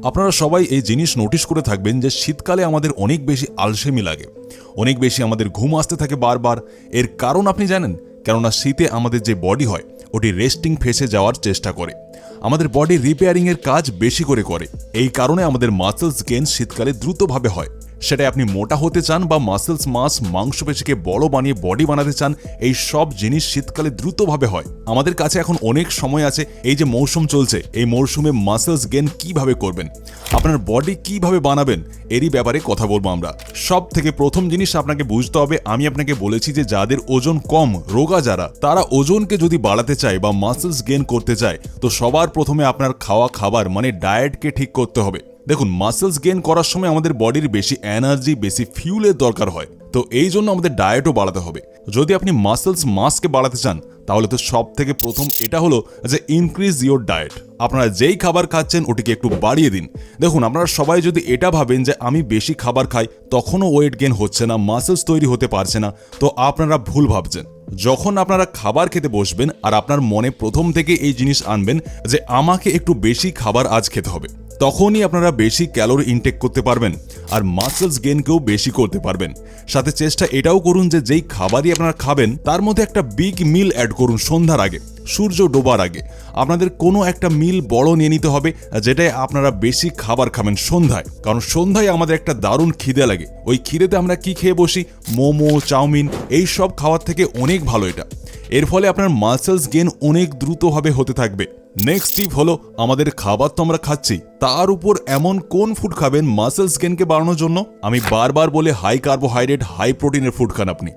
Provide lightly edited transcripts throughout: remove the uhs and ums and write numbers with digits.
আপনারা সবাই এই জিনিস নোটিশ করে থাকবেন যে শীতকালে আমাদের অনেক বেশি আলসেমি লাগে, অনেক বেশি আমাদের ঘুম আসতে থাকে বারবার। এর কারণ আপনি জানেন? কেননা শীতে আমাদের যে বডি হয় ওটি রেস্টিং ফেসে যাওয়ার চেষ্টা করে, আমাদের বডি রিপেয়ারিংয়ের কাজ বেশি করে। এই কারণে আমাদের মাসেলস গেইন শীতকালে দ্রুতভাবে হয়। সেটাই আপনি মোটা হতে চান বা মাসেলস মাস মাংসপেশিকে বড় বানিয়ে বডি বানাতে চান, এই সব জিনিস শীতকালে দ্রুতভাবে হয়। আমাদের কাছে এখন অনেক সময় আছে। এই যে মৌসুম চলছে, এই মৌসুমে মাসেলস গেইন কিভাবে করবেন, আপনার বডি কিভাবে বানাবেন, এরই ব্যাপারে কথা বলবো আমরা। সব থেকে প্রথম জিনিস আপনাকে বুঝতে হবে, আমি আপনাকে বলেছি যে যাদের ওজন কম, রোগা যারা, তারা ওজনকে যদি বাড়াতে চায় বা মাসেলস গেইন করতে চায়, তো সবার প্রথমে আপনার খাওয়া খাবার মানে ডায়েটকে ঠিক করতে হবে। দেখুন, মাসেলস গেইন করার সময় আমাদের বডির বেশি এনার্জি, বেশি ফিউলের দরকার হয়, তো এই জন্য আমাদের ডায়েটও বাড়াতে হবে। যদি আপনি মাসেলস মাসকে বাড়াতে চান, তাহলে তো সব থেকে প্রথম এটা হলো যে ইনক্রিজ ইওর ডায়েট। আপনারা যেই খাবার খাচ্ছেন ওটিকে একটু বাড়িয়ে দিন। দেখুন, আপনারা সবাই যদি এটা ভাবেন যে আমি বেশি খাবার খাই তখনও ওয়েট গেইন হচ্ছে না, মাসেলস তৈরি হতে পারছে না, তো আপনারা ভুল ভাবছেন। যখন আপনারা খাবার খেতে বসবেন আর আপনার মনে প্রথম থেকে এই জিনিস আনবেন যে আমাকে একটু বেশি খাবার আজ খেতে হবে, তখনই আপনারা বেশি ক্যালোরি ইনটেক করতে পারবেন আর মাসেলস গেইনকেও বেশি করতে পারবেন। সাথে চেষ্টা এটাও করুন যে যেই খাবারই আপনারা খাবেন তার মধ্যে একটা বিগ মিল অ্যাড করুন সন্ধ্যার আগে, সূর্য ডোবার আগে। আপনাদের কোনো একটা মিল বড় নিয়ে নিতে হবে, যেটাই আপনারা বেশি খাবার খাবেন সন্ধ্যায়, কারণ সন্ধ্যায় আমাদের একটা দারুণ খিদে লাগে। ওই খিদেতে আমরা কি খেয়ে বসি? মোমো, চাউমিন, এই সব খাওয়ার থেকে অনেক ভালো এটা। এর ফলে আপনার মাসেলস গেইন অনেক দ্রুতভাবে হতে থাকবে। নেক্সট টিপ হলো, আমাদের খাবার তো আমরা খাচ্ছি, তার উপর এমন কোন ফুড খাবেন মাসেলস গেইনকে বাড়ানোর জন্য? আমি বারবার বলে হাই কার্বোহাইড্রেট, হাই প্রোটিনের ফুড খান আপনি।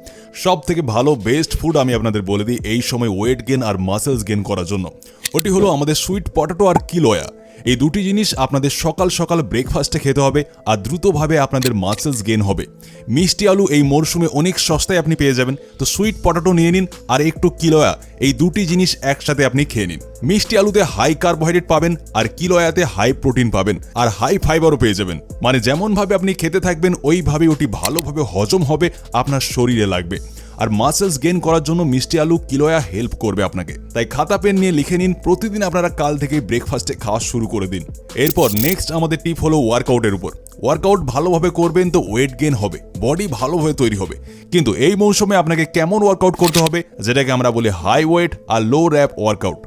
সব থেকে ভালো বেস্ট ফুড আমি আপনাদের বলে দিই এই সময় ওয়েট গেইন আর মাসেলস গেইন করার জন্য, ওটি হলো আমাদের সুইট পটেটো আর কিলোয়া। এই দুটি জিনিস আপনাদের সকাল সকাল ব্রেকফাস্টে খেতে হবে আর দ্রুতভাবে আপনাদের মাসেলস গেইন হবে। মিষ্টি আলু এই মরশুমে অনেক সস্তায় আপনি পেয়ে যাবেন, তো সুইট পটেটো নিয়ে নিন আর একটু কিলোয়া, এই দুটি জিনিস একসাথে আপনি খেয়ে নিন। মিষ্টি আলুতে হাই কার্বোহাইড্রেট পাবেন আর কিলোয়াতে হাই প্রোটিন পাবেন আর হাই ফাইবারও পেয়ে যাবেন। মানে যেমনভাবে আপনি খেতে থাকবেন ওইভাবে ওটি ভালোভাবে হজম হবে, আপনার শরীরে লাগবে। আর মাসেলস গেইন করার জন্য মিষ্টি আলু, কিলোয়া হেল্প করবে আপনাকে। তাই খাতা পেন নিয়ে লিখে নিন, প্রতিদিন আপনারা কাল থেকে ব্রেকফাস্টে খাওয়া শুরু করে দিন। এরপর নেক্সট আমাদের টিপ হলো ওয়ার্কআউটের উপর। ওয়ার্কআউট ভালোভাবে করবেন তো ওয়েট গেইন হবে, বডি ভালোভাবে তৈরি হবে। কিন্তু এই মৌসুমে আপনাকে কেমন ওয়ার্কআউট করতে হবে, যেটাকে আমরা বলি হাই ওয়েট আর লো র্যাপ ওয়ার্কআউট।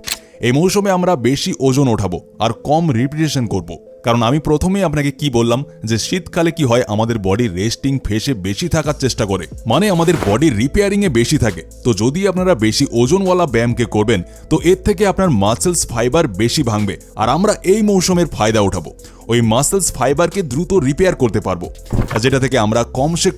এই মৌসুমে আমরা বেশি ওজন ওঠাবো আর কম রিপিটেশন করব। কারণ আমি প্রথমেই আপনাকে কি বললাম যে শীতকালে কি হয়, আমাদের বডি রেস্টিং ফেসে বেশি থাকার চেষ্টা করে, মানে আমাদের বডি রিপেয়ারিং এ বেশি থাকে। তো যদি আপনারা বেশি ওজনওয়ালা ব্যায়ামকে করবেন, তো এর থেকে আপনার মাসেলস ফাইবার বেশি ভাঙবে আর আমরা এই মৌসুমের ফায়দা উঠাবো। ওই মাসেলস ফাইবারকে দ্রুত রিপেয়ার করতে পারবো, যেটা থেকে আমরা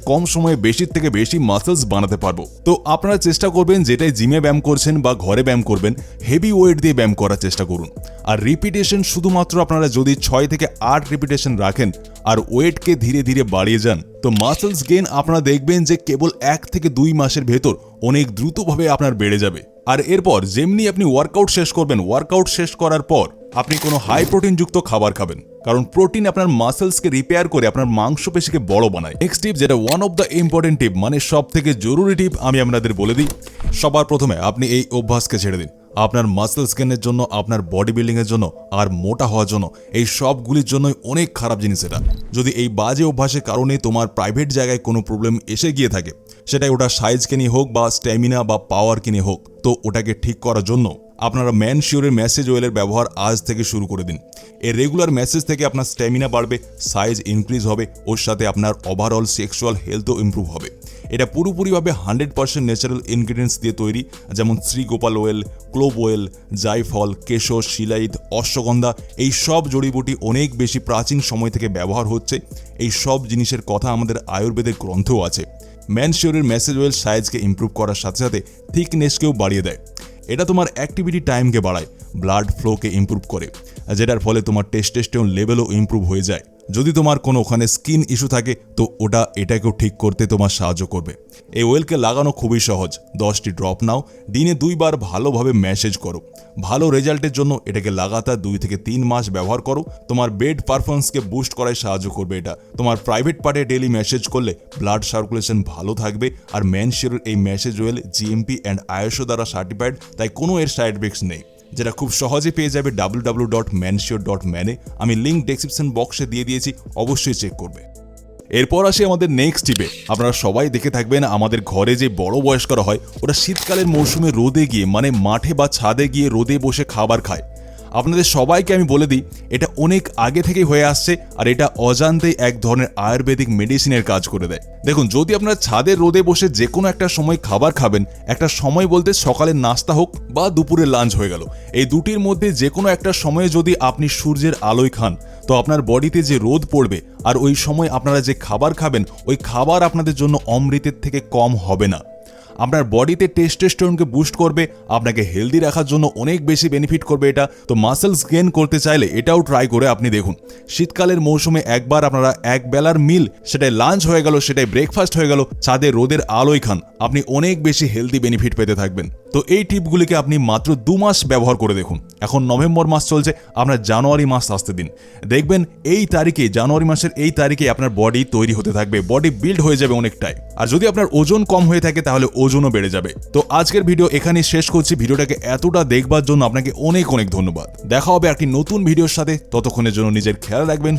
কম সময়ে বেশির থেকে বেশি মাসেলস বানাতে পারবো। তো আপনারা চেষ্টা করবেন যেটাই জিমে ব্যায়াম করছেন বা ঘরে ব্যায়াম করবেন, হেভি ওয়েট দিয়ে ব্যায়াম করার চেষ্টা করুন। আর রিপিটেশন শুধুমাত্র আপনারা যদি 6 থেকে 8 রিপিটেশন রাখেন আর ওয়েটকে ধীরে ধীরে বাড়িয়ে যান, তো মাসেলস গেইন আপনারা দেখবেন যে কেবল 1 থেকে 2 মাসের ভেতর অনেক দ্রুতভাবে আপনার বেড়ে যাবে। আর এরপর যেমনি আপনি ওয়ার্কআউট শেষ করবেন, ওয়ার্কআউট শেষ করার পর আপনি কোনো হাই প্রোটিন যুক্ত খাবার খাবেন, কারণ প্রোটিন আপনার মাসেলসকে রিপেয়ার করে আপনার মাংসপেশিকে বড় বানায়। নেক্সট টিপ, যেটা ওয়ান অফ দ্য ইম্পর্টেন্ট টিপ, মানে সব থেকে জরুরি টিপ আমি আপনাদের বলে দিই। সবার প্রথমে আপনি এই অভ্যাসকে ছেড়ে দিন। আপনার মাসেলস গেইনের জন্য, আপনার বডি বিল্ডিং এর জন্য আর মোটা হওয়ার জন্য, এই সবগুলির জন্যই অনেক খারাপ জিনিস এটা। যদি এই বাজে অভ্যাসের কারণে তোমার প্রাইভেট জায়গায় কোনো প্রবলেম এসে গিয়ে থাকে, সেটাই ওটা সাইজকে নিয়ে হোক বা স্ট্যামিনা বা পাওয়ারকে নিয়ে হোক, তো ওটাকে ঠিক করার জন্য আপনারা ম্যানশিওরের ম্যাসেজ অয়েলের ব্যবহার আজ থেকে শুরু করে দিন। এর রেগুলার মেসেজ থেকে আপনার স্ট্যামিনা বাড়বে, সাইজ ইনক্রিজ হবে, ওর সাথে আপনার ওভারঅল সেক্সুয়াল হেলথও ইমপ্রুভ হবে। এটা পুরোপুরিভাবে 100% ন্যাচারাল ইনগ্রিডিয়েন্টস দিয়ে তৈরি, যেমন শ্রীগোপাল অয়েল, ক্লোভ অয়েল, জায়ফল, কেশর, শিলাইত, অশ্বগন্ধা। এই সব জড়িবুটি অনেক বেশি প্রাচীন সময় থেকে ব্যবহার হচ্ছে। এই সব জিনিসের কথা আমাদের আয়ুর্বেদের গ্রন্থও আছে। ম্যানশিওরের মেসেজ অয়েল সাইজকে ইমপ্রুভ করার সাথে সাথে থিকনেসকেও বাড়িয়ে দেয়। এটা তোমার অ্যাক্টিভিটি টাইমকে বাড়ায়, ব্লাড ফ্লোকে ইমপ্রুভ করে, যেটার ফলে তোমার টেস্টোস্টেরন লেভেলও ইমপ্রুভ হয়ে যায়। যদি তোমার কোনো ওখানে স্কিন ইস্যু থাকে, তো ওটা এটাকেও ঠিক করতে তোমার সাহায্য করবে। এই অয়েলকে লাগানো খুবই সহজ। 10টি ড্রপ নাও, দিনে 2 বার ভালোভাবে ম্যাসেজ করো। ভালো রেজাল্টের জন্য এটাকে লাগাতার 2 থেকে 3 মাস ব্যবহার করো। তোমার বেড পারফরমেন্সকে বুস্ট করায় সাহায্য করবে এটা। তোমার প্রাইভেট পার্টে ডেইলি ম্যাসেজ করলে ব্লাড সার্কুলেশন ভালো থাকবে। আর ম্যানশিওরের এই message oil GMP and ISO দ্বারা সার্টিফাইড, তাই কোনো এর সাইড এফেক্টস নেই। যেটা খুব সহজে পেয়ে যাবে www.mansure.man এ। আমি লিঙ্ক ডেসক্রিপশন বক্সে দিয়ে দিয়েছি, অবশ্যই চেক করবে। এরপর আসি আমাদের নেক্সট টিপে। আপনারা সবাই দেখে থাকবেন আমাদের ঘরে যে বড় বয়স্করা হয় ওরা শীতকালের মৌসুমে রোদে গিয়ে মানে মাঠে বা ছাদে গিয়ে রোদে বসে খাবার খায়। আপনাদের সবাইকে আমি বলে দিই এটা অনেক আগে থেকেই হয়ে আসছে, আর এটা অজান্তেই এক ধরনের আয়ুর্বেদিক মেডিসিনের কাজ করে দেয়। দেখুন, যদি আপনারা ছাদের রোদে বসে যে কোনো একটা সময় খাবার খাবেন, একটা সময় বলতে সকালের নাস্তা হোক বা দুপুরের লাঞ্চ হয়ে গেল, এই দুটির মধ্যে যে কোনো একটা সময়ে যদি আপনি সূর্যের আলোয় খান তো আপনার বডিতে যে রোদ পড়বে আর ওই সময় আপনারা যে খাবার খাবেন ওই খাবার আপনাদের জন্য অমৃতের থেকে কম হবে না। আপনার বডিতে টেস্টোস্টেরনকে বুস্ট করবে, আপনাকে হেলদি রাখার জন্য অনেক বেশি বেনিফিট করবে এটা। তো মাসেলস গেইন করতে চাইলে এটাও ট্রাই করে আপনি দেখুন। শীতকালের মৌসুমে একবার আপনারা এক বেলার মিল, সেটাই লাঞ্চ হয়ে গেল, সেটাই ব্রেকফাস্ট হয়ে গেল, ছাদে রোদের আলোয় খান, আপনি অনেক বেশি হেলদি বেনিফিট পেতে থাকবেন। তো এই টিপগুলিকে আপনি মাত্র 2 মাস ব্যবহার করে দেখুন। এখন নভেম্বর মাস চলছে, আপনার জানুয়ারি মাস আসতে দিন, দেখবেন এই তারিখে, জানুয়ারি মাসের এই তারিখে আপনার বডি তৈরি হতে থাকবে, বডি বিল্ড হয়ে যাবে অনেকটাই। আর যদি আপনার ওজন কম হয়ে থাকে তাহলে ওজনও বেড়ে যাবে। তো আজকের ভিডিও এখানেই শেষ করছি। ভিডিওটাকে এতটা দেখবার জন্য আপনাকে অনেক অনেক ধন্যবাদ। দেখা হবে একটি নতুন ভিডিওর সাথে, ততক্ষণের জন্য নিজের খেয়াল রাখবেন।